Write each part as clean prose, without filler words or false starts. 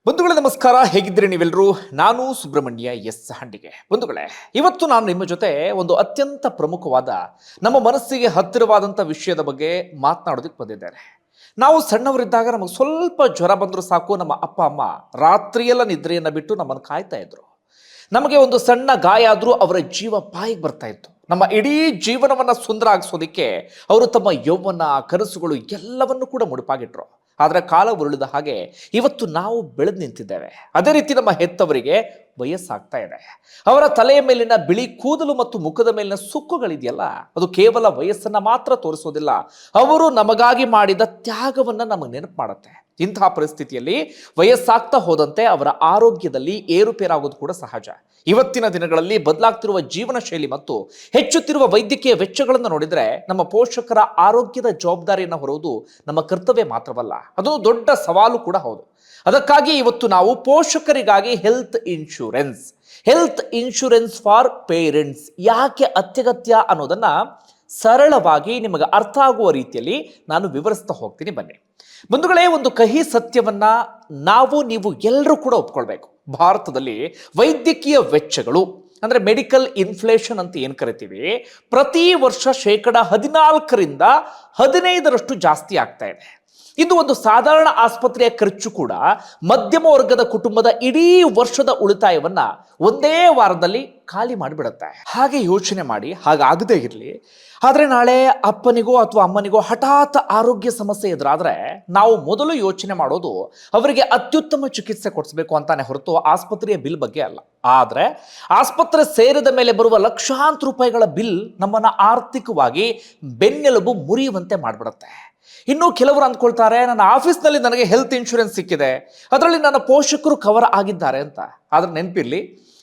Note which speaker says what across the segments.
Speaker 1: ಬಂಧುಗಳೇ ನಮಸ್ಕಾರ, ಹೇಗಿದ್ದೀರಿ ನೀವೆಲ್ಲರೂ? ನಾನು ಸುಬ್ರಹ್ಮಣ್ಯ ಎಸ್ ಹಂಡಿಗೆ. ಬಂಧುಗಳೇ, ಇವತ್ತು ನಾನು ನಿಮ್ಮ ಜೊತೆ ಒಂದು ಅತ್ಯಂತ ಪ್ರಮುಖವಾದ ನಮ್ಮ ಮನಸ್ಸಿಗೆ ಹತ್ತಿರವಾದಂಥ ವಿಷಯದ ಬಗ್ಗೆ ಮಾತನಾಡೋದಕ್ಕೆ ಬಂದಿದ್ದೇನೆ. ನಾವು ಸಣ್ಣವರಿದ್ದಾಗ ನಮಗೆ ಸ್ವಲ್ಪ ಜ್ವರ ಬಂದರೂ ಸಾಕು, ನಮ್ಮ ಅಪ್ಪ ಅಮ್ಮ ರಾತ್ರಿಯೆಲ್ಲ ನಿದ್ರೆಯನ್ನು ಬಿಟ್ಟು ನಮ್ಮನ್ನು ಕಾಯ್ತಾ ಇದ್ರು. ನಮಗೆ ಒಂದು ಸಣ್ಣ ಗಾಯ ಆದರೂ ಅವರ ಜೀವ ಬಾಯಿಗೆ ಬರ್ತಾ ಇತ್ತು. ನಮ್ಮ ಇಡೀ ಜೀವನವನ್ನು ಸುಂದರ ಆಗಿಸೋದಕ್ಕೆ ಅವರು ತಮ್ಮ ಯೌವನ, ಕನಸುಗಳು ಎಲ್ಲವನ್ನು ಕೂಡ ಮುಡುಪಾಗಿಟ್ರು. ಆದರೆ ಕಾಲ ಉರುಳಿದ ಹಾಗೆ ಇವತ್ತು ನಾವು ಬೆಳೆದು ನಿಂತಿದ್ದೇವೆ. ಅದೇ ರೀತಿ ನಮ್ಮ ಹೆತ್ತವರಿಗೆ ವಯಸ್ಸಾಗ್ತಾ ಇದೆ. ಅವರ ತಲೆಯ ಮೇಲಿನ ಬಿಳಿ ಕೂದಲು ಮತ್ತು ಮುಖದ ಮೇಲಿನ ಸುಕ್ಕುಗಳಿದೆಯಲ್ಲ, ಅದು ಕೇವಲ ವಯಸ್ಸನ್ನು ಮಾತ್ರ ತೋರಿಸೋದಿಲ್ಲ, ಅವರು ನಮಗಾಗಿ ಮಾಡಿದ ತ್ಯಾಗವನ್ನು ನಮಗೆ ನೆನಪು ಮಾಡುತ್ತೆ. ಇಂತಹ ಪರಿಸ್ಥಿತಿಯಲ್ಲಿ ವಯಸ್ಸಾಗ್ತಾ ಹೋದಂತೆ ಅವರ ಆರೋಗ್ಯದಲ್ಲಿ ಏರುಪೇರಾಗೋದು ಕೂಡ ಸಹಜ. ಇವತ್ತಿನ ದಿನಗಳಲ್ಲಿ ಬದಲಾಗ್ತಿರುವ ಜೀವನ ಶೈಲಿ ಮತ್ತು ಹೆಚ್ಚುತ್ತಿರುವ ವೈದ್ಯಕೀಯ ವೆಚ್ಚಗಳನ್ನು ನೋಡಿದರೆ ನಮ್ಮ ಪೋಷಕರ ಆರೋಗ್ಯದ ಜವಾಬ್ದಾರಿಯನ್ನು ಹೊರುವುದು ನಮ್ಮ ಕರ್ತವ್ಯ ಮಾತ್ರವಲ್ಲ, ಅದೊಂದು ದೊಡ್ಡ ಸವಾಲು ಕೂಡ ಹೌದು. ಅದಕ್ಕಾಗಿ ಇವತ್ತು ನಾವು ಪೋಷಕರಿಗಾಗಿ ಹೆಲ್ತ್ ಇನ್ಶೂರೆನ್ಸ್ ಫಾರ್ ಪೇರೆಂಟ್ಸ್ ಯಾಕೆ ಅತ್ಯಗತ್ಯ ಅನ್ನೋದನ್ನ ಸರಳವಾಗಿ ನಿಮಗೆ ಅರ್ಥ ಆಗುವ ರೀತಿಯಲ್ಲಿ ನಾನು ವಿವರಿಸ್ತಾ ಹೋಗ್ತೀನಿ. ಬನ್ನಿ ಬಂಧುಗಳೇ, ಒಂದು ಕಹಿ ಸತ್ಯವನ್ನ ನೀವು ಎಲ್ಲರೂ ಕೂಡ ಒಪ್ಕೊಳ್ಬೇಕು. ಭಾರತದಲ್ಲಿ ವೈದ್ಯಕೀಯ ವೆಚ್ಚಗಳು ಅಂದರೆ ಮೆಡಿಕಲ್ ಇನ್ಫ್ಲೇಷನ್ ಅಂತ ಏನು ಕರಿತೀವಿ, ಪ್ರತಿ ವರ್ಷ 14% 15% ಜಾಸ್ತಿ ಆಗ್ತಾ ಇದೆ. ಇದು ಒಂದು ಸಾಧಾರಣ ಆಸ್ಪತ್ರೆಯ ಖರ್ಚು ಕೂಡ ಮಧ್ಯಮ ವರ್ಗದ ಕುಟುಂಬದ ಇಡೀ ವರ್ಷದ ಉಳಿತಾಯವನ್ನ ಒಂದೇ ವಾರದಲ್ಲಿ ಖಾಲಿ ಮಾಡಿಬಿಡುತ್ತೆ. ಹಾಗೆ ಯೋಚನೆ ಮಾಡಿ, ಹಾಗಾಗದೇ ಇರಲಿ, ಆದರೆ ನಾಳೆ ಅಪ್ಪನಿಗೋ ಅಥವಾ ಅಮ್ಮನಿಗೋ ಹಠಾತ್ ಆರೋಗ್ಯ ಸಮಸ್ಯೆ ಎದುರಾದರೆ ನಾವು ಮೊದಲು ಯೋಚನೆ ಮಾಡೋದು ಅವರಿಗೆ ಅತ್ಯುತ್ತಮ ಚಿಕಿತ್ಸೆ ಕೊಡಿಸಬೇಕು ಅಂತಾನೆ ಹೊರತು ಆಸ್ಪತ್ರೆಯ ಬಿಲ್ ಬಗ್ಗೆ ಅಲ್ಲ. ಆದರೆ ಆಸ್ಪತ್ರೆ ಸೇರಿದ ಮೇಲೆ ಬರುವ ಲಕ್ಷಾಂತರ ರೂಪಾಯಿಗಳ ಬಿಲ್ ನಮ್ಮನ್ನು ಆರ್ಥಿಕವಾಗಿ ಬೆನ್ನೆಲುಬು ಮುರಿಯುವಂತೆ ಮಾಡಿಬಿಡುತ್ತೆ. ಇನ್ನು ಕೆಲವರು ಅಂದ್ಕೊಳ್ತಾರೆ, ನನ್ನ ಆಫೀಸ್ನಲ್ಲಿ ನನಗೆ ಹೆಲ್ತ್ ಇನ್ಶೂರೆನ್ಸ್ ಸಿಕ್ಕಿದೆ, ಅದರಲ್ಲಿ ನನ್ನ ಪೋಷಕರು ಕವರ್ ಆಗಿದ್ದಾರೆ ಅಂತ. ಆದರೆ ನೆನಪಿರಲಿ,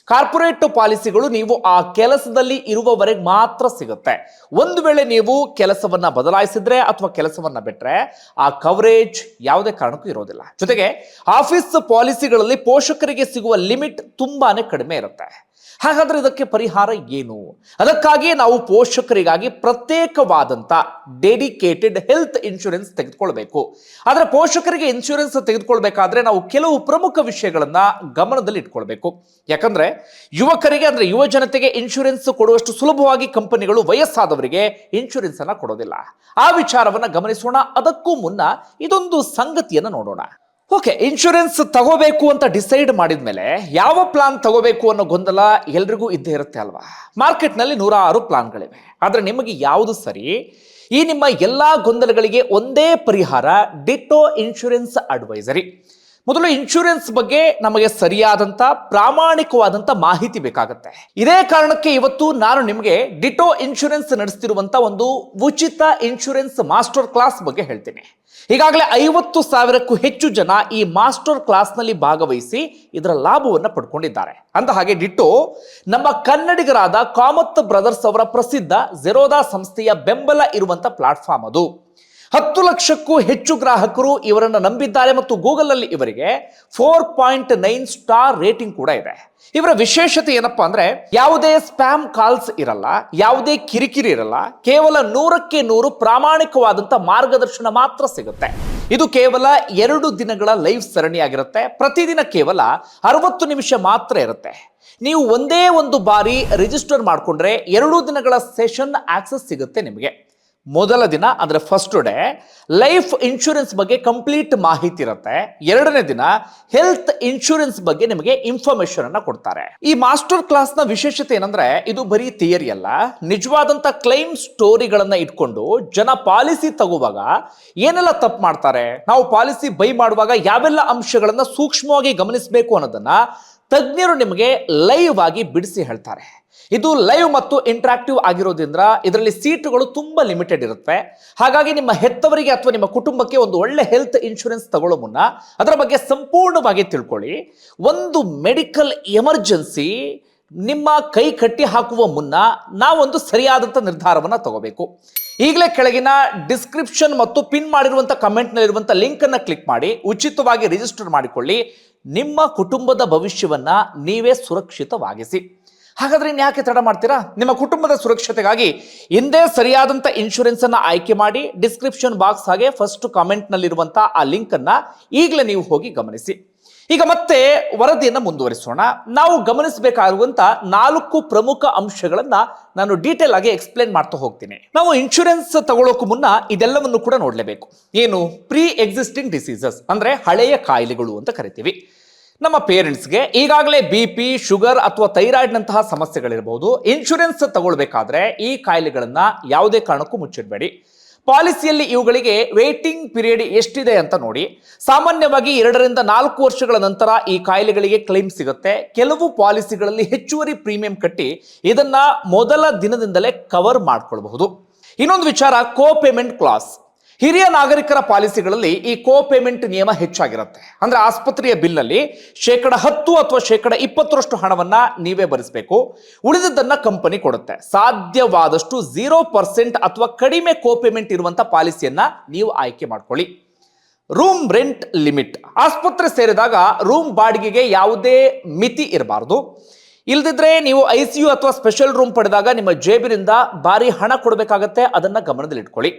Speaker 1: ಕಾರ್ಪೊರೇಟ್ ಪಾಲಿಸಿಗಳು ನೀವು ಆ ಕೆಲಸದಲ್ಲಿ ಇರುವವರೆಗೆ ಮಾತ್ರ ಸಿಗುತ್ತೆ. ಒಂದು ವೇಳೆ ನೀವು ಕೆಲಸವನ್ನ ಬದಲಾಯಿಸಿದ್ರೆ ಅಥವಾ ಕೆಲಸವನ್ನ ಬಿಟ್ರೆ ಆ ಕವರೇಜ್ ಯಾವುದೇ ಕಾರಣಕ್ಕೂ ಇರೋದಿಲ್ಲ. ಜೊತೆಗೆ ಆಫೀಸ್ ಪಾಲಿಸಿಗಳಲ್ಲಿ ಪೋಷಕರಿಗೆ ಸಿಗುವ ಲಿಮಿಟ್ ತುಂಬಾನೇ ಕಡಿಮೆ ಇರುತ್ತೆ. ಹಾಗಾದ್ರೆ ಇದಕ್ಕೆ ಪರಿಹಾರ ಏನು? ಅದಕ್ಕಾಗಿ ನಾವು ಪೋಷಕರಿಗಾಗಿ ಪ್ರತ್ಯೇಕವಾದಂಥ ಡೆಡಿಕೇಟೆಡ್ ಹೆಲ್ತ್ ಇನ್ಶೂರೆನ್ಸ್ ತೆಗೆದುಕೊಳ್ಬೇಕು. ಆದರೆ ಪೋಷಕರಿಗೆ ಇನ್ಶೂರೆನ್ಸ್ ತೆಗೆದುಕೊಳ್ಬೇಕಾದ್ರೆ ನಾವು ಕೆಲವು ಪ್ರಮುಖ ವಿಷಯಗಳನ್ನ ಗಮನದಲ್ಲಿ ಇಟ್ಕೊಳ್ಬೇಕು. ಯಾಕಂದ್ರೆ ಯುವಕರಿಗೆ ಅಂದ್ರೆ ಯುವ ಜನತೆಗೆ ಇನ್ಶೂರೆನ್ಸ್ ಕೊಡುವಷ್ಟು ಸುಲಭವಾಗಿ ಕಂಪನಿಗಳು ವಯಸ್ಸಾದವರಿಗೆ ಇನ್ಶೂರೆನ್ಸ್ ಅನ್ನ ಕೊಡೋದಿಲ್ಲ. ಆ ವಿಚಾರವನ್ನ ಗಮನಿಸೋಣ. ಅದಕ್ಕೂ ಮುನ್ನ ಇದೊಂದು ಸಂಗತಿಯನ್ನ ನೋಡೋಣ. ಓಕೆ, ಇನ್ಶೂರೆನ್ಸ್ ತಗೋಬೇಕು ಅಂತ ಡಿಸೈಡ್ ಮಾಡಿದ ಮೇಲೆ ಯಾವ ಪ್ಲಾನ್ ತಗೋಬೇಕು ಅನ್ನೋ ಗೊಂದಲ ಎಲ್ರಿಗೂ ಇದ್ದೇ ಇರುತ್ತೆ ಅಲ್ವಾ? ಮಾರ್ಕೆಟ್ನಲ್ಲಿ 106 ಪ್ಲಾನ್ಗಳಿವೆ. ಆದರೆ ನಿಮಗೆ ಯಾವುದು ಸರಿ? ಈ ನಿಮ್ಮ ಎಲ್ಲಾ ಗೊಂದಲಗಳಿಗೆ ಒಂದೇ ಪರಿಹಾರ, ಡಿಟೋ ಇನ್ಶೂರೆನ್ಸ್ ಅಡ್ವೈಸರಿ. ಮೊದಲು ಇನ್ಶೂರೆನ್ಸ್ ಬಗ್ಗೆ ನಮಗೆ ಸರಿಯಾದಂಥ ಪ್ರಾಮಾಣಿಕವಾದಂಥ ಮಾಹಿತಿ ಬೇಕಾಗುತ್ತೆ. ಇದೇ ಕಾರಣಕ್ಕೆ ಇವತ್ತು ನಾನು ನಿಮಗೆ ಡಿಟೋ ಇನ್ಶೂರೆನ್ಸ್ ನಡೆಸ್ತಿರುವಂಥ ಒಂದು ಉಚಿತ ಇನ್ಶೂರೆನ್ಸ್ ಮಾಸ್ಟರ್ ಕ್ಲಾಸ್ ಬಗ್ಗೆ ಹೇಳ್ತೀನಿ. ಈಗಾಗಲೇ 50,000ಕ್ಕೂ ಹೆಚ್ಚು ಜನ ಈ ಮಾಸ್ಟರ್ ಕ್ಲಾಸ್ನಲ್ಲಿ ಭಾಗವಹಿಸಿ ಇದರ ಲಾಭವನ್ನು ಪಡ್ಕೊಂಡಿದ್ದಾರೆ. ಅಂದ ಹಾಗೆ ಡಿಟೋ ನಮ್ಮ ಕನ್ನಡಿಗರಾದ ಕಾಮತ್ ಬ್ರದರ್ಸ್ ಅವರ ಪ್ರಸಿದ್ಧ ಝೆರೋದಾ ಸಂಸ್ಥೆಯ ಬೆಂಬಲ ಇರುವಂಥ ಪ್ಲಾಟ್ಫಾರ್ಮ್ ಅದು. 10 ಲಕ್ಷಕ್ಕೂ ಹೆಚ್ಚು ಗ್ರಾಹಕರು ಇವರನ್ನು ನಂಬಿದ್ದಾರೆ ಮತ್ತು ಗೂಗಲ್ ಅಲ್ಲಿ ಇವರಿಗೆ 4.9 ಸ್ಟಾರ್ ರೇಟಿಂಗ್ ಕೂಡ ಇದೆ. ಇವರ ವಿಶೇಷತೆ ಏನಪ್ಪಾ ಅಂದ್ರೆ, ಯಾವುದೇ ಸ್ಪ್ಯಾಮ್ ಕಾಲ್ಸ್ ಇರಲ್ಲ, ಯಾವುದೇ ಕಿರಿಕಿರಿ ಇರಲ್ಲ, ಕೇವಲ 100ಕ್ಕೆ 100 ಪ್ರಾಮಾಣಿಕವಾದಂತ ಮಾರ್ಗದರ್ಶನ ಮಾತ್ರ ಸಿಗುತ್ತೆ. ಇದು ಕೇವಲ 2 ದಿನಗಳ ಲೈವ್ ಸರಣಿಯಾಗಿರುತ್ತೆ. ಪ್ರತಿದಿನ ಕೇವಲ 60 ನಿಮಿಷ ಮಾತ್ರ ಇರುತ್ತೆ. ನೀವು ಒಂದೇ ಒಂದು ಬಾರಿ ರಿಜಿಸ್ಟರ್ ಮಾಡಿಕೊಂಡ್ರೆ 2 ದಿನಗಳ ಸೆಷನ್ ಆಕ್ಸೆಸ್ ಸಿಗುತ್ತೆ ನಿಮಗೆ. ಮೊದಲ ದಿನ ಅಂದ್ರೆ ಫಸ್ಟ್ ಡೇ ಲೈಫ್ ಇನ್ಶೂರೆನ್ಸ್ ಬಗ್ಗೆ ಕಂಪ್ಲೀಟ್ ಮಾಹಿತಿ ಇರುತ್ತೆ. 2ನೇ ದಿನ ಹೆಲ್ತ್ ಇನ್ಶೂರೆನ್ಸ್ ಬಗ್ಗೆ ನಿಮಗೆ ಇನ್ಫಾರ್ಮೇಶನ್ ಅನ್ನ ಕೊಡ್ತಾರೆ. ಈ ಮಾಸ್ಟರ್ ಕ್ಲಾಸ್ ನ ವಿಶೇಷತೆ ಏನಂದ್ರೆ, ಇದು ಬರೀ ಥಿಯರಿ ಅಲ್ಲ, ನಿಜವಾದಂತ ಕ್ಲೈಮ್ ಸ್ಟೋರಿಗಳನ್ನ ಇಟ್ಕೊಂಡು ಜನ ಪಾಲಿಸಿ ತಗೋವಾಗ ಏನೆಲ್ಲ ತಪ್ಪು ಮಾಡ್ತಾರೆ, ನಾವು ಪಾಲಿಸಿ ಬೈ ಮಾಡುವಾಗ ಯಾವೆಲ್ಲ ಅಂಶಗಳನ್ನ ಸೂಕ್ಷ್ಮವಾಗಿ ಗಮನಿಸಬೇಕು ಅನ್ನೋದನ್ನ ತಜ್ಞರು ನಿಮಗೆ ಲೈವ್ ಆಗಿ ಬಿಡಿಸಿ ಹೇಳ್ತಾರೆ. ಇದು ಲೈವ್ ಮತ್ತು ಇಂಟರಾಕ್ಟಿವ್ ಆಗಿರೋದ್ರಿಂದ ಇದರಲ್ಲಿ ಸೀಟುಗಳು ತುಂಬಾ ಲಿಮಿಟೆಡ್ ಇರುತ್ತೆ. ಹಾಗಾಗಿ ನಿಮ್ಮ ಹೆತ್ತವರಿಗೆ ಅಥವಾ ನಿಮ್ಮ ಕುಟುಂಬಕ್ಕೆ ಒಂದು ಒಳ್ಳೆ ಹೆಲ್ತ್ ಇನ್ಶೂರೆನ್ಸ್ ತಗೊಳ್ಳೋ ಮುನ್ನ ಅದರ ಬಗ್ಗೆ ಸಂಪೂರ್ಣವಾಗಿ ತಿಳ್ಕೊಳ್ಳಿ. ಒಂದು ಮೆಡಿಕಲ್ ಎಮರ್ಜೆನ್ಸಿ ನಿಮ್ಮ ಕೈ ಕಟ್ಟಿ ಹಾಕುವ ಮುನ್ನ ನಾವೊಂದು ಸರಿಯಾದಂಥ ನಿರ್ಧಾರವನ್ನು ತಗೋಬೇಕು. ಈಗಲೇ ಕೆಳಗಿನ ಡಿಸ್ಕ್ರಿಪ್ಷನ್ ಮತ್ತು ಪಿನ್ ಮಾಡಿರುವಂಥ ಕಮೆಂಟ್ನಲ್ಲಿರುವಂಥ ಲಿಂಕ್ ಅನ್ನು ಕ್ಲಿಕ್ ಮಾಡಿ ಉಚಿತವಾಗಿ ರಿಜಿಸ್ಟರ್ ಮಾಡಿಕೊಳ್ಳಿ. ನಿಮ್ಮ ಕುಟುಂಬದ ಭವಿಷ್ಯವನ್ನ ನೀವೇ ಸುರಕ್ಷಿತವಾಗಿಸಿ. ಹಾಗಾದ್ರೆ ಯಾಕೆ ತಡ ಮಾಡ್ತೀರಾ? ನಿಮ್ಮ ಕುಟುಂಬದ ಸುರಕ್ಷತೆಗಾಗಿ ಹಿಂದೆ ಸರಿಯಾದಂಥ ಇನ್ಶೂರೆನ್ಸ್ ಅನ್ನ ಆಯ್ಕೆ ಮಾಡಿ ಡಿಸ್ಕ್ರಿಪ್ಷನ್ ಬಾಕ್ಸ್ ಹಾಗೆ ಫಸ್ಟ್ ಕಾಮೆಂಟ್ ನಲ್ಲಿರುವಂತಹ ಆ ಲಿಂಕ್ ಅನ್ನ ಈಗಲೇ ನೀವು ಹೋಗಿ ಗಮನಿಸಿ. ಈಗ ಮತ್ತೆ ವರದಿಯನ್ನು ಮುಂದುವರಿಸೋಣ. ನಾವು ಗಮನಿಸಬೇಕಾಗಿರುವಂತ 4 ಪ್ರಮುಖ ಅಂಶಗಳನ್ನ ನಾನು ಡೀಟೇಲ್ ಆಗಿ ಎಕ್ಸ್ಪ್ಲೇನ್ ಮಾಡ್ತಾ ಹೋಗ್ತೀನಿ. ನಾವು ಇನ್ಶೂರೆನ್ಸ್ ತಗೊಳ್ಳೋಕೆ ಮುನ್ನ ಇದೆಲ್ಲವನ್ನು ಕೂಡ ನೋಡಲೇಬೇಕು. ಏನು? ಪ್ರೀ ಎಕ್ಸಿಸ್ಟಿಂಗ್ ಡಿಸೀಸಸ್ ಅಂದ್ರೆ ಹಳೆಯ ಕಾಯಿಲೆಗಳು ಅಂತ ಕರಿತೀವಿ. ನಮ್ಮ ಪೇರೆಂಟ್ಸ್ಗೆ ಈಗಾಗಲೇ BP, ಶುಗರ್ ಅಥವಾ ಥೈರಾಯ್ಡ್ನಂತಹ ಸಮಸ್ಯೆಗಳಿರಬಹುದು. ಇನ್ಶೂರೆನ್ಸ್ ತಗೊಳ್ಬೇಕಾದ್ರೆ ಈ ಕಾಯಿಲೆಗಳನ್ನ ಯಾವುದೇ ಕಾರಣಕ್ಕೂ ಮುಚ್ಚಿಡಬೇಡಿ. ಪಾಲಿಸಿಯಲ್ಲಿ ಇವುಗಳಿಗೆ ವೇಟಿಂಗ್ ಪೀರಿಯಡ್ ಎಷ್ಟಿದೆ ಅಂತ ನೋಡಿ. ಸಾಮಾನ್ಯವಾಗಿ 2 ರಿಂದ 4 ವರ್ಷಗಳ ನಂತರ ಈ ಕಾಯಿಲೆಗಳಿಗೆ ಕ್ಲೈಮ್ ಸಿಗುತ್ತೆ. ಕೆಲವು ಪಾಲಿಸಿಗಳಲ್ಲಿ ಹೆಚ್ಚುವರಿ ಪ್ರೀಮಿಯಂ ಕಟ್ಟಿ ಇದನ್ನ ಮೊದಲ ದಿನದಿಂದಲೇ ಕವರ್ ಮಾಡ್ಕೊಳ್ಬಹುದು. ಇನ್ನೊಂದು ವಿಚಾರ, ಕೋ ಪೇಮೆಂಟ್ ಕ್ಲಾಸ್. ಹಿರಿಯ ನಾಗರಿಕರ ಪಾಲಿಸಿಗಳಲ್ಲಿ ಈ ಕೋ ಪೇಮೆಂಟ್ ನಿಯಮ ಹೆಚ್ಚಾಗಿರುತ್ತೆ. ಅಂದ್ರೆ ಆಸ್ಪತ್ರೆಯ ಬಿಲ್ನಲ್ಲಿ 10% ಅಥವಾ 20% ಹಣವನ್ನ ನೀವೇ ಭರಿಸಬೇಕು. ಉಳಿದದ್ದನ್ನ ಕಂಪನಿ ಕೊಡುತ್ತೆ. ಸಾಧ್ಯವಾದಷ್ಟು 0% ಅಥವಾ ಕಡಿಮೆ ಕೋ ಪೇಮೆಂಟ್ ಇರುವಂತ ಪಾಲಿಸಿಯನ್ನ ನೀವು ಆಯ್ಕೆ ಮಾಡ್ಕೊಳ್ಳಿ. Room rent limit. ಆಸ್ಪತ್ರೆ ಸೇರಿದಾಗ ರೂಮ್ ಬಾಡಿಗೆಗೆ ಯಾವುದೇ ಮಿತಿ ಇರಬಾರದು. ಇಲ್ದಿದ್ರೆ ನೀವು ICU ಅಥವಾ ಸ್ಪೆಷಲ್ ರೂಮ್ ಪಡೆದಾಗ ನಿಮ್ಮ ಜೇಬಿನಿಂದ ಭಾರಿ ಹಣ ಕೊಡಬೇಕಾಗತ್ತೆ. ಅದನ್ನ ಗಮನದಲ್ಲಿಟ್ಕೊಳ್ಳಿ.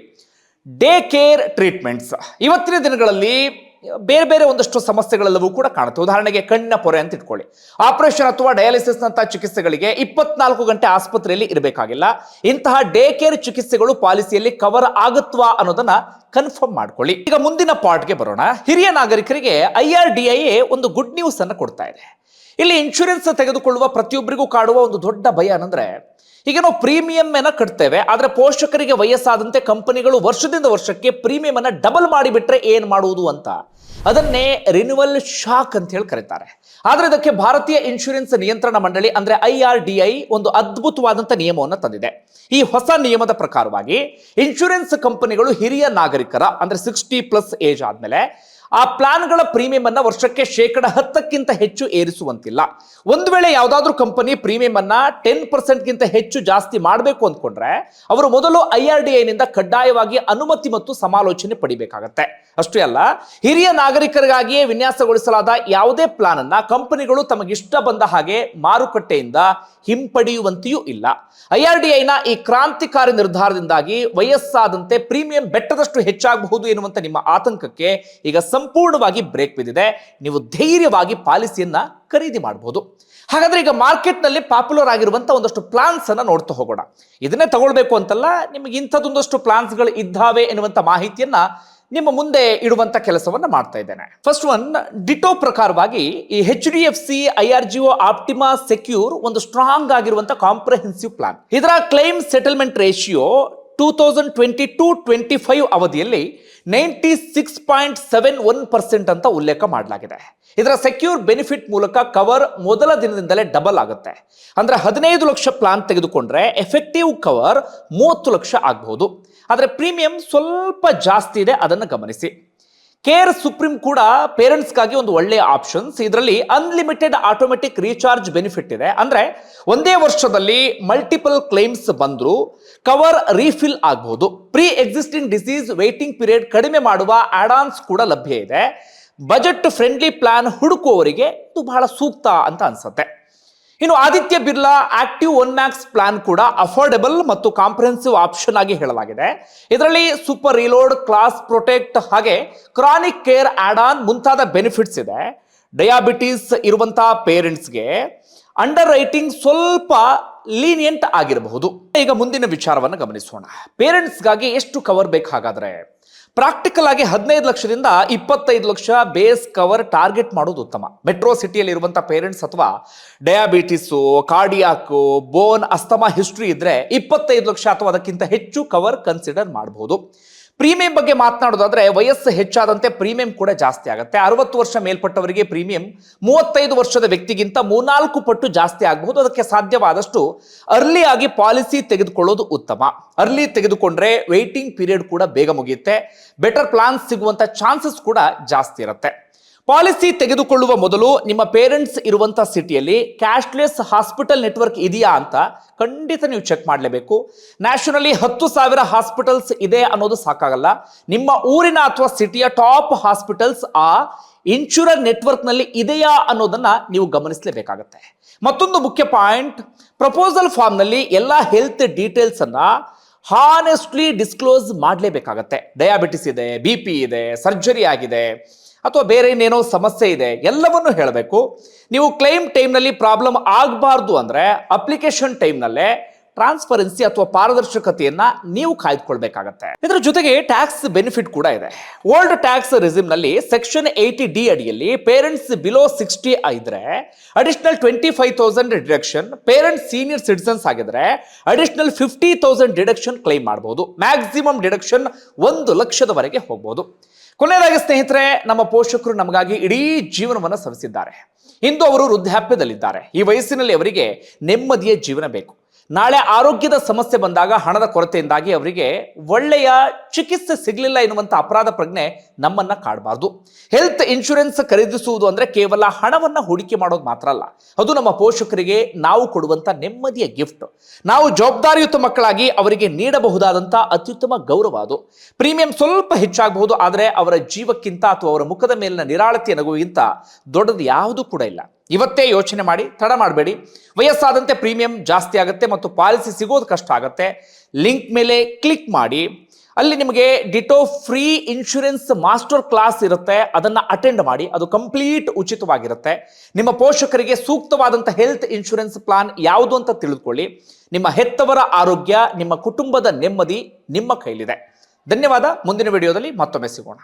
Speaker 1: Day care treatments. ಇವತ್ತಿನ ದಿನಗಳಲ್ಲಿ ಬೇರೆ ಬೇರೆ ಒಂದಷ್ಟು ಸಮಸ್ಯೆಗಳೆಲ್ಲವೂ ಕೂಡ ಕಾಣುತ್ತೆ. ಉದಾಹರಣೆಗೆ ಕಣ್ಣಿನ ಪೊರೆ ಅಂತ ಇಟ್ಕೊಳ್ಳಿ. ಆಪರೇಷನ್ ಅಥವಾ ಡಯಾಲಿಸಿಸ್ ನಂತಹ ಚಿಕಿತ್ಸೆಗಳಿಗೆ 24 ಗಂಟೆ ಆಸ್ಪತ್ರೆಯಲ್ಲಿ ಇರಬೇಕಾಗಿಲ್ಲ. ಇಂತಹ ಡೇ ಕೇರ್ ಚಿಕಿತ್ಸೆಗಳು ಪಾಲಿಸಿಯಲ್ಲಿ ಕವರ್ ಆಗುತ್ವಾ ಅನ್ನೋದನ್ನ ಕನ್ಫರ್ಮ್ ಮಾಡ್ಕೊಳ್ಳಿ. ಈಗ ಮುಂದಿನ ಪಾರ್ಟ್ಗೆ ಬರೋಣ. ಹಿರಿಯ ನಾಗರಿಕರಿಗೆ IRDAI ಒಂದು ಗುಡ್ ನ್ಯೂಸ್ ಅನ್ನು ಕೊಡ್ತಾ ಇದೆ. ಇಲ್ಲಿ ಇನ್ಶೂರೆನ್ಸ್ ತೆಗೆದುಕೊಳ್ಳುವ ಪ್ರತಿಯೊಬ್ಬರಿಗೂ ಕಾಡುವ ಒಂದು ದೊಡ್ಡ ಭಯ ಏನಂದ್ರೆ, ಈಗ ನಾವು ಪ್ರೀಮಿಯಂ ಅನ್ನ ಕಟ್ತೇವೆ, ಆದ್ರೆ ಪೋಷಕರಿಗೆ ವಯಸ್ಸಾದಂತೆ ಕಂಪನಿಗಳು ವರ್ಷದಿಂದ ವರ್ಷಕ್ಕೆ ಪ್ರೀಮಿಯಂ ಅನ್ನ ಡಬಲ್ ಮಾಡಿಬಿಟ್ರೆ ಏನ್ ಮಾಡುವುದು ಅಂತ. ಅದನ್ನೇ ರಿನ್ಯೂವಲ್ ಶಾಕ್ ಅಂತ ಹೇಳಿ ಕರೀತಾರೆ. ಆದ್ರೆ ಇದಕ್ಕೆ ಭಾರತೀಯ ಇನ್ಶೂರೆನ್ಸ್ ನಿಯಂತ್ರಣ ಮಂಡಳಿ ಅಂದ್ರೆ IRDAI ಒಂದು ಅದ್ಭುತವಾದಂತ ನಿಯಮವನ್ನು ತಂದಿದೆ. ಈ ಹೊಸ ನಿಯಮದ ಪ್ರಕಾರವಾಗಿ ಇನ್ಶೂರೆನ್ಸ್ ಕಂಪನಿಗಳು ಹಿರಿಯ ನಾಗರಿಕರ ಅಂದ್ರೆ 60+ ಏಜ್ ಆದ್ಮೇಲೆ ಆ ಪ್ಲಾನ್ಗಳ ಪ್ರೀಮಿಯಂ ಅನ್ನ ವರ್ಷಕ್ಕೆ 10%ಕ್ಕಿಂತ ಹೆಚ್ಚು ಏರಿಸುವಂತಿಲ್ಲ. ಒಂದು ವೇಳೆ ಯಾವುದಾದ್ರೂ ಕಂಪನಿ ಪ್ರೀಮಿಯಂ ಅನ್ನ 10%ಗಿಂತ ಹೆಚ್ಚು ಜಾಸ್ತಿ ಮಾಡಬೇಕು ಅಂದ್ಕೊಂಡ್ರೆ ಅವರು ಮೊದಲು IRDAI ನಿಂದ ಕಡ್ಡಾಯವಾಗಿ ಅನುಮತಿ ಮತ್ತು ಸಮಾಲೋಚನೆ ಪಡಿಬೇಕಾಗತ್ತೆ. ಅಷ್ಟೇ ಅಲ್ಲ, ಹಿರಿಯ ನಾಗರಿಕರಿಗಾಗಿಯೇ ವಿನ್ಯಾಸಗೊಳಿಸಲಾದ ಯಾವುದೇ ಪ್ಲಾನ್ ಅನ್ನ ಕಂಪನಿಗಳು ತಮಗಿಷ್ಟ ಬಂದ ಹಾಗೆ ಮಾರುಕಟ್ಟೆಯಿಂದ ಹಿಂಪಡೆಯುವಂತೆಯೂ ಇಲ್ಲ. IRDAI ನ ಈ ಕ್ರಾಂತಿಕಾರಿ ನಿರ್ಧಾರದಿಂದಾಗಿ ವಯಸ್ಸಾದಂತೆ ಪ್ರೀಮಿಯಂ ಬೆಟ್ಟದಷ್ಟು ಹೆಚ್ಚಾಗಬಹುದು ಎನ್ನುವಂತ ನಿಮ್ಮ ಆತಂಕಕ್ಕೆ ಈಗ ಸಂಪೂರ್ಣವಾಗಿ ಬ್ರೇಕ್ ಬಿದ್ದಿದೆ. ನೀವು ಧೈರ್ಯವಾಗಿ ಪಾಲಿಸಿಯನ್ನ ಖರೀದಿ ಮಾಡಬಹುದು. ಹಾಗಾದ್ರೆ ಈಗ ಮಾರ್ಕೆಟ್ ನಲ್ಲಿ ಪಾಪ್ಯುಲರ್ ಆಗಿರುವಂತ ಒಂದಷ್ಟು ಪ್ಲಾನ್ಸ್ ಅನ್ನ ನೋಡ್ತಾ ಹೋಗೋಣ. ಇದನ್ನೇ ತಗೊಳ್ಬೇಕು ಅಂತಲ್ಲ, ನಿಮಗೆ ಇಂಥದೊಂದಷ್ಟು ಪ್ಲಾನ್ಸ್ಗಳು ಇದ್ದಾವೆ ಎನ್ನುವಂತ ಮಾಹಿತಿಯನ್ನ ನಿಮ್ಮ ಮುಂದೆ ಇಡುವಂತ ಕೆಲಸವನ್ನ ಮಾಡ್ತಾ ಇದ್ದೇನೆ. ಫಸ್ಟ್ ಒನ್, ಡಿಟೋ ಪ್ರಕಾರವಾಗಿ ಈ HDFC IRGO ಆಪ್ಟಿಮಾ ಸೆಕ್ಯೂರ್ ಒಂದು ಸ್ಟ್ರಾಂಗ್ ಆಗಿರುವಂತ ಕಾಂಪ್ರಿಹೆನ್ಸಿವ್ ಪ್ಲಾನ್. ಇದರ ಕ್ಲೈಮ್ ಸೆಟಲ್ಮೆಂಟ್ ರೇಷಿಯೋ 2022-25 ಅವಧಿಯಲ್ಲಿ 96.71% ಅಂತ ಉಲ್ಲೇಖ ಮಾಡಲಾಗಿದೆ. ಇದರ ಸೆಕ್ಯೂರ್ ಬೆನಿಫಿಟ್ ಮೂಲಕ ಕವರ್ ಮೊದಲ ದಿನದಿಂದಲೇ ಡಬಲ್ ಆಗುತ್ತೆ. ಅಂದ್ರೆ 15 ಲಕ್ಷ ಪ್ಲಾನ್ ತೆಗೆದುಕೊಂಡ್ರೆ ಎಫೆಕ್ಟಿವ್ ಕವರ್ 30 ಲಕ್ಷ ಆಗಬಹುದು. ಆದರೆ ಪ್ರೀಮಿಯಂ ಸ್ವಲ್ಪ ಜಾಸ್ತಿ ಇದೆ, ಅದನ್ನು ಗಮನಿಸಿ. ಕೇರ್ ಸುಪ್ರೀಂ ಕೂಡ ಪೇರೆಂಟ್ಸ್ಗಾಗಿ ಒಂದು ಒಳ್ಳೆಯ ಆಪ್ಷನ್ಸ್. ಇದರಲ್ಲಿ ಅನ್ಲಿಮಿಟೆಡ್ ಆಟೋಮೆಟಿಕ್ ರೀಚಾರ್ಜ್ ಬೆನಿಫಿಟ್ ಇದೆ. ಅಂದ್ರೆ ಒಂದೇ ವರ್ಷದಲ್ಲಿ ಮಲ್ಟಿಪಲ್ ಕ್ಲೈಮ್ಸ್ ಬಂದ್ರು ಕವರ್ ರೀಫಿಲ್ ಆಗಬಹುದು. Pre existing disease waiting period ಕಡಿಮೆ ಮಾಡುವ ಆಡಾನ್ಸ್ ಕೂಡ ಲಭ್ಯ ಇದೆ. ಬಜೆಟ್ ಫ್ರೆಂಡ್ಲಿ ಪ್ಲಾನ್ ಹುಡುಕುವವರಿಗೆ ಇದು ಬಹಳ ಸೂಕ್ತ ಅಂತ ಅನ್ಸುತ್ತೆ. ಇನ್ನು Aditya Birla active 1 Max plan ಕೂಡ ಅಫೋರ್ಡೆಬಲ್ ಮತ್ತು ಕಾಂಪ್ರಿಹೆನ್ಸಿವ್ ಆಪ್ಷನ್ ಆಗಿ ಹೇಳಲಾಗಿದೆ. ಇದರಲ್ಲಿ ಸೂಪರ್ ರಿಲೋಡ್, ಕ್ಲಾಸ್ ಪ್ರೊಟೆಕ್ಟ್ ಹಾಗೆ ಕ್ರಾನಿಕ್ ಕೇರ್ ಆಡ್ ಆನ್ ಮುಂತಾದ ಬೆನಿಫಿಟ್ಸ್ ಇದೆ. ಡಯಾಬಿಟಿಸ್ ಇರುವಂತಹ ಪೇರೆಂಟ್ಸ್ಗೆ ಅಂಡರ್ ರೈಟಿಂಗ್ ಸ್ವಲ್ಪ ಲೀನಿಯಂಟ್ ಆಗಿರಬಹುದು. ಈಗ ಮುಂದಿನ ವಿಚಾರವನ್ನು ಗಮನಿಸೋಣ. ಪೇರೆಂಟ್ಸ್ಗಾಗಿ ಎಷ್ಟು ಕವರ್ ಬೇಕಾಗಾದ್ರೆ ಪ್ರಾಕ್ಟಿಕಲ್ ಆಗಿ 15 ಲಕ್ಷದಿಂದ 25 ಲಕ್ಷ ಬೇಸ್ ಕವರ್ ಟಾರ್ಗೆಟ್ ಮಾಡೋದು ಉತ್ತಮ. ಮೆಟ್ರೋ ಸಿಟಿಯಲ್ಲಿ ಇರುವಂತಹ ಪೇರೆಂಟ್ಸ್ ಅಥವಾ ಡಯಾಬಿಟಿಸು, ಕಾರ್ಡಿಯಾಕು, ಬೋನ್, ಅಸ್ತಮಾ ಹಿಸ್ಟ್ರಿ ಇದ್ರೆ 25 ಲಕ್ಷ ಅಥವಾ ಅದಕ್ಕಿಂತ ಹೆಚ್ಚು ಕವರ್ ಕನ್ಸಿಡರ್ ಮಾಡಬಹುದು. ಪ್ರೀಮಿಯಂ ಬಗ್ಗೆ ಮಾತನಾಡೋದಾದ್ರೆ ವಯಸ್ಸು ಹೆಚ್ಚಾದಂತೆ ಪ್ರೀಮಿಯಂ ಕೂಡ ಜಾಸ್ತಿ ಆಗುತ್ತೆ. 60 ವರ್ಷ ಮೇಲ್ಪಟ್ಟವರಿಗೆ ಪ್ರೀಮಿಯಂ 35 ವರ್ಷದ ವ್ಯಕ್ತಿಗಿಂತ 3-4 ಪಟ್ಟು ಜಾಸ್ತಿ ಆಗಬಹುದು. ಅದಕ್ಕೆ ಸಾಧ್ಯವಾದಷ್ಟು ಅರ್ಲಿ ಆಗಿ ಪಾಲಿಸಿ ತೆಗೆದುಕೊಳ್ಳೋದು ಉತ್ತಮ. ಅರ್ಲಿ ತೆಗೆದುಕೊಂಡ್ರೆ ವೇಟಿಂಗ್ ಪೀರಿಯಡ್ ಕೂಡ ಬೇಗ ಮುಗಿಯುತ್ತೆ. ಬೆಟರ್ ಪ್ಲಾನ್ಸ್ ಸಿಗುವಂತ ಚಾನ್ಸಸ್ ಕೂಡ ಜಾಸ್ತಿ ಇರುತ್ತೆ. ಪಾಲಿಸಿ ತೆಗೆದುಕೊಳ್ಳುವ ಮೊದಲು ನಿಮ್ಮ ಪೇರೆಂಟ್ಸ್ ಇರುವಂತಹ ಸಿಟಿಯಲ್ಲಿ ಕ್ಯಾಶ್ಲೆಸ್ ಹಾಸ್ಪಿಟಲ್ ನೆಟ್ವರ್ಕ್ ಇದೆಯಾ ಅಂತ ಖಂಡಿತ ನೀವು ಚೆಕ್ ಮಾಡಲೇಬೇಕು. ನ್ಯಾಷನಲಿ 10,000 ಹಾಸ್ಪಿಟಲ್ಸ್ ಇದೆ ಅನ್ನೋದು ಸಾಕಾಗಲ್ಲ. ನಿಮ್ಮ ಊರಿನ ಅಥವಾ ಸಿಟಿಯ ಟಾಪ್ ಹಾಸ್ಪಿಟಲ್ಸ್ ಆ ಇನ್ಶೂರರ್ ನೆಟ್ವರ್ಕ್ ನಲ್ಲಿ ಇದೆಯಾ ಅನ್ನೋದನ್ನ ನೀವು ಗಮನಿಸಲೇಬೇಕಾಗತ್ತೆ. ಮತ್ತೊಂದು ಮುಖ್ಯ ಪಾಯಿಂಟ್, ಪ್ರಪೋಸಲ್ ಫಾರ್ಮ್ ನಲ್ಲಿ ಎಲ್ಲ ಹೆಲ್ತ್ ಡೀಟೇಲ್ಸ್ ಅನ್ನ ಹಾನೆಸ್ಟ್ಲಿ ಡಿಸ್ಕ್ಲೋಸ್ ಮಾಡಲೇಬೇಕಾಗತ್ತೆ. ಡಯಾಬಿಟಿಸ್ ಇದೆ, BP ಇದೆ, ಸರ್ಜರಿ ಆಗಿದೆ ಅಥವಾ ಬೇರೆ ಇನ್ನೇನೋ ಸಮಸ್ಯೆ ಇದೆ ಎಲ್ಲವನ್ನೂ ಹೇಳಬೇಕು. ನೀವು ಕ್ಲೈಮ್ ಟೈಮ್ನಲ್ಲಿ ಪ್ರಾಬ್ಲಮ್ ಆಗಬಾರ್ದು ಅಂದರೆ ಅಪ್ಲಿಕೇಶನ್ ಟೈಮ್ನಲ್ಲೇ ಟ್ರಾನ್ಸ್ಪರೆನ್ಸಿ ಅಥವಾ ಪಾರದರ್ಶಕತೆಯನ್ನ ನೀವು ಕಾಯ್ದುಕೊಳ್ಬೇಕಾಗತ್ತೆ. ಇದರ ಜೊತೆಗೆ ಟ್ಯಾಕ್ಸ್ ಬೆನಿಫಿಟ್ ಕೂಡ ಇದೆ. ಓಲ್ಡ್ ಟ್ಯಾಕ್ಸ್ ರಿಜಿಮ್ ನಲ್ಲಿ ಸೆಕ್ಷನ್ 80D ಅಡಿಯಲ್ಲಿ ಪೇರೆಂಟ್ಸ್ ಬಿಲೋ 60 ಇದ್ರೆ additional 25,000 deduction, parents senior citizens ಆಗಿದ್ರೆ ಅಡಿಷನಲ್ 50,000 ಡಿಡಕ್ಷನ್ ಕ್ಲೈಮ್ ಮಾಡಬಹುದು. ಮ್ಯಾಕ್ಸಿಮಮ್ ಡಿಡಕ್ಷನ್ 1 ಲಕ್ಷದವರೆಗೆ ಹೋಗಬಹುದು. ಕೊನೆಯದಾಗಿ ಸ್ನೇಹಿತರೆ, ನಮ್ಮ ಪೋಷಕರು ನಮಗಾಗಿ ಇಡೀ ಜೀವನವನ್ನು ಸವಿಸಿದ್ದಾರೆ. ಇಂದು ಅವರು ವೃದ್ಧಾಪ್ಯದಲ್ಲಿದ್ದಾರೆ. ಈ ವಯಸ್ಸಿನಲ್ಲಿ ಅವರಿಗೆ ನೆಮ್ಮದಿಯ ಜೀವನ ಬೇಕು. ನಾಳೆ ಆರೋಗ್ಯದ ಸಮಸ್ಯೆ ಬಂದಾಗ ಹಣದ ಕೊರತೆಯಿಂದಾಗಿ ಅವರಿಗೆ ಒಳ್ಳೆಯ ಚಿಕಿತ್ಸೆ ಸಿಗಲಿಲ್ಲ ಎನ್ನುವಂಥ ಅಪರಾಧ ಪ್ರಜ್ಞೆ ನಮ್ಮನ್ನ ಕಾಡಬಾರ್ದು. ಹೆಲ್ತ್ ಇನ್ಶೂರೆನ್ಸ್ ಖರೀದಿಸುವುದು ಅಂದ್ರೆ ಕೇವಲ ಹಣವನ್ನ ಹೂಡಿಕೆ ಮಾಡೋದು ಮಾತ್ರ ಅಲ್ಲ, ಅದು ನಮ್ಮ ಪೋಷಕರಿಗೆ ನಾವು ಕೊಡುವಂತ ನೆಮ್ಮದಿಯ ಗಿಫ್ಟ್. ನಾವು ಜವಾಬ್ದಾರಿಯುತ ಮಕ್ಕಳಾಗಿ ಅವರಿಗೆ ನೀಡಬಹುದಾದಂಥ ಅತ್ಯುತ್ತಮ ಗೌರವ ಅದು. ಪ್ರೀಮಿಯಂ ಸ್ವಲ್ಪ ಹೆಚ್ಚಾಗಬಹುದು, ಆದರೆ ಅವರ ಜೀವಕ್ಕಿಂತ ಅಥವಾ ಅವರ ಮುಖದ ಮೇಲಿನ ನಿರಾಳತೆಯ ನಗುವಿಗಿಂತ ದೊಡ್ಡದು ಯಾವುದೂ ಕೂಡ ಇಲ್ಲ. ಇವತ್ತೇ ಯೋಚನೆ ಮಾಡಿ, ತಡ ಮಾಡಬೇಡಿ. ವಯಸ್ಸಾದಂತೆ ಪ್ರೀಮಿಯಂ ಜಾಸ್ತಿ ಆಗುತ್ತೆ ಮತ್ತು ಪಾಲಿಸಿ ಸಿಗೋದು ಕಷ್ಟ ಆಗುತ್ತೆ. ಲಿಂಕ್ ಮೇಲೆ ಕ್ಲಿಕ್ ಮಾಡಿ, ಅಲ್ಲಿ ನಿಮಗೆ ditto free insurance master class ಇರುತ್ತೆ, ಅದನ್ನು ಅಟೆಂಡ್ ಮಾಡಿ. ಅದು ಕಂಪ್ಲೀಟ್ ಉಚಿತವಾಗಿರುತ್ತೆ. ನಿಮ್ಮ ಪೋಷಕರಿಗೆ ಸೂಕ್ತವಾದಂಥ ಹೆಲ್ತ್ ಇನ್ಶೂರೆನ್ಸ್ ಪ್ಲಾನ್ ಯಾವುದು ಅಂತ ತಿಳಿದುಕೊಳ್ಳಿ. ನಿಮ್ಮ ಹೆತ್ತವರ ಆರೋಗ್ಯ, ನಿಮ್ಮ ಕುಟುಂಬದ ನೆಮ್ಮದಿ ನಿಮ್ಮ ಕೈಲಿದೆ. ಧನ್ಯವಾದ. ಮುಂದಿನ ವಿಡಿಯೋದಲ್ಲಿ ಮತ್ತೊಮ್ಮೆ ಸಿಗೋಣ.